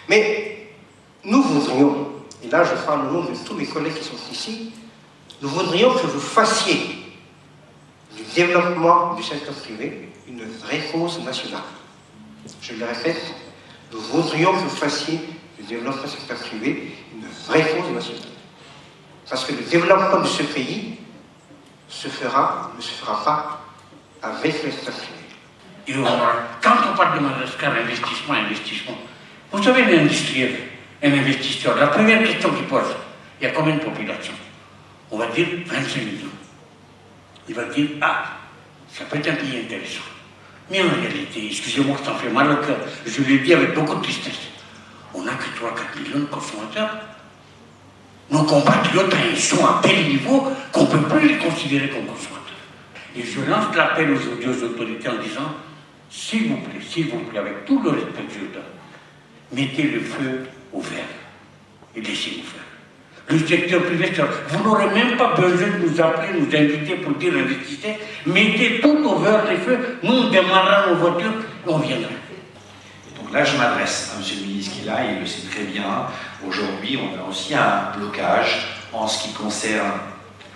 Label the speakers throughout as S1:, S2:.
S1: Mais nous voudrions, et là je parle au nom de tous mes collègues qui sont ici, nous voudrions que vous fassiez du développement du secteur privé une vraie cause nationale. Je le répète, nous voudrions que vous fassiez du développement du secteur privé une vraie cause nationale. Parce que le développement de ce pays ne se fera pas avec le secteur privé.
S2: Et quand on parle de Madagascar, investissement, vous savez, l'industriel, un investisseur, la première question qu'il pose, il y a combien de population? On va dire 25 millions. Il va dire, ah, ça peut être un pays intéressant. Mais en réalité, excusez-moi que ça en fait mal au cœur, je l'ai dit avec beaucoup de tristesse, on n'a que 3-4 millions de consommateurs. Nos compatriotes, ils sont à tel niveau qu'on ne peut plus les considérer comme consommateurs. Et je lance l'appel aujourd'hui aux autorités en disant, s'il vous plaît, avec tout le respect que je donne, mettez le feu au vert et laissez-nous faire. Le secteur privé, vous n'aurez même pas besoin de nous appeler, nous inviter pour dire investissez, mettez tout au vert les feux, nous on démarrera nos voitures et on viendra.
S3: Donc là, je m'adresse à M. le ministre qui est là, il le sait très bien. Aujourd'hui, on a aussi un blocage en ce qui concerne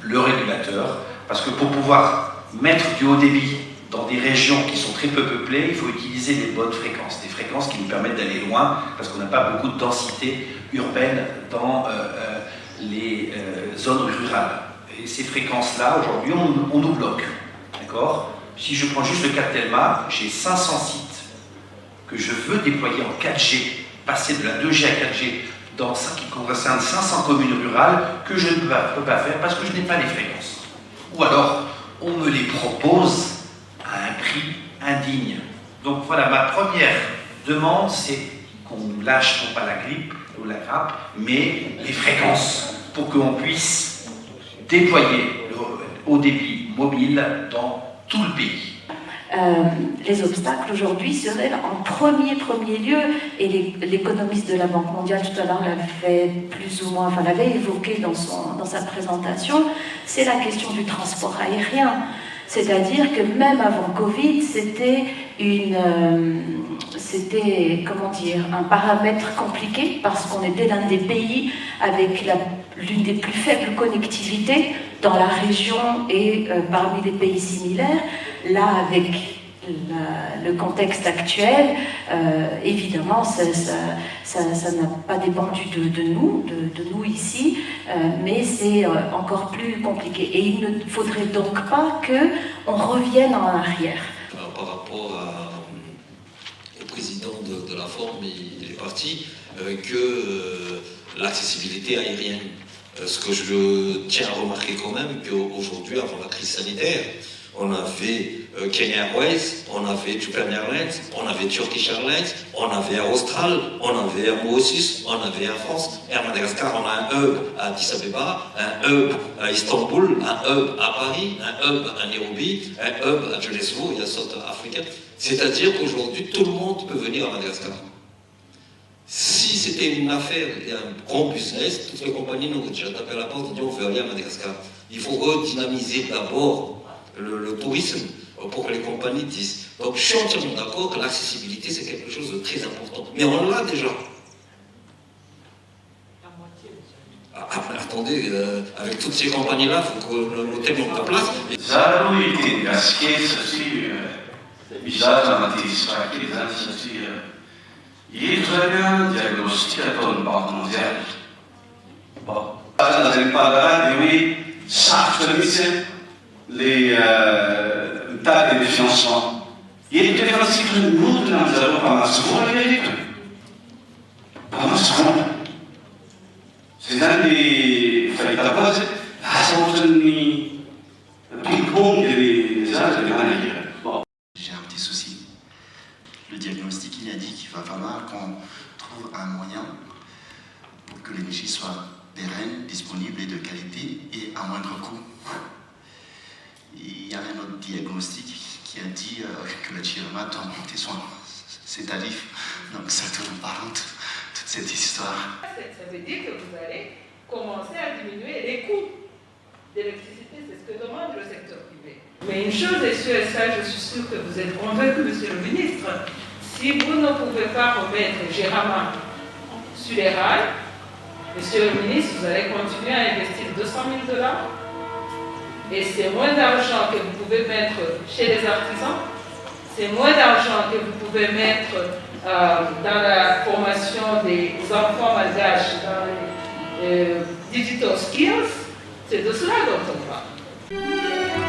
S3: le régulateur, parce que pour pouvoir mettre du haut débit dans des régions qui sont très peu peuplées, il faut utiliser des bonnes fréquences, des fréquences qui nous permettent d'aller loin, parce qu'on n'a pas beaucoup de densité urbaine dans les zones rurales. Et ces fréquences-là, aujourd'hui, on nous bloque. D'accord? Si je prends juste le cas de Telma, j'ai 500 sites que je veux déployer en 4G, passer de la 2G à 4G dans ça qui concerne 500 communes rurales que je ne peux pas faire parce que je n'ai pas les fréquences. Ou alors, on me les propose à un prix indigne. Donc voilà, ma première demande, c'est qu'on nous lâche non pas la grippe ou la grappe, mais les fréquences pour qu'on puisse déployer le haut débit mobile dans tout le pays.
S4: Les obstacles aujourd'hui seraient en premier lieu, et l'économiste de la Banque mondiale tout à l'heure l'avait plus ou moins, enfin l'avait évoqué dans sa présentation, c'est la question du transport aérien. C'est-à-dire que même avant Covid, c'était comment dire, un paramètre compliqué parce qu'on était l'un des pays avec l'une des plus faibles connectivités dans la région et parmi les pays similaires. Là, avec le contexte actuel, évidemment, ça n'a pas dépendu de nous ici, mais c'est encore plus compliqué. Et il ne faudrait donc pas qu'on revienne en arrière.
S5: Par rapport au président de la Forme, il est parti, que l'accessibilité aérienne. Ce que je tiens à remarquer quand même, qu'aujourd'hui, avant la crise sanitaire, on avait Kenya Airways, on avait Japan Airlines, on avait Turkish Airlines, on avait Air Austral, on avait Air Mauritius, on avait Air France, Air Madagascar, on a un hub à Addis Abeba, un hub à Istanbul, un hub à Paris, un hub à Nairobi, un hub à Johannesburg et à South Africa. C'est-à-dire qu'aujourd'hui, tout le monde peut venir à Madagascar. Si c'était une affaire et un grand business, toutes les compagnies nous ont déjà tapé à la porte et dit on veut aller à Madagascar. Il faut redynamiser d'abord le tourisme pour que les compagnies disent. Donc je suis entièrement d'accord que l'accessibilité c'est quelque chose de très important. Mais on l'a déjà. Attendez, avec toutes ces compagnies-là, il faut que l'hôtel monte en place.
S6: Il très bien diagnostiqué dans une banque mondiale. Bon. Dans une parole, oui, chaque semaine, les tas de financement. Il est très facile que nous, nous avons pas mal souvent la vérité. Pas mal souvent. C'est un des faits à base, à ce ping-pong des âges de manière.
S7: J'ai un petit souci. Le diagnostic, il a dit qu'il va falloir qu'on trouve un moyen pour que l'énergie soit pérenne, disponible et de qualité et à moindre coût. Il y a un autre diagnostic qui a dit que la Chirma doit monter ses tarifs. Donc ça tourne par rond, toute cette histoire.
S8: Ça veut dire que vous allez commencer à diminuer les coûts d'électricité, c'est ce que demande le secteur privé. Mais une chose est sûre, et ça je suis sûre que vous êtes convaincu, monsieur le ministre, si vous ne pouvez pas remettre Gérama sur les rails. Monsieur le ministre, vous allez continuer à investir 200 000 $. Et c'est moins d'argent que vous pouvez mettre chez les artisans. C'est moins d'argent que vous pouvez mettre dans la formation des enfants malgaches, dans les digital skills. C'est de cela dont on parle.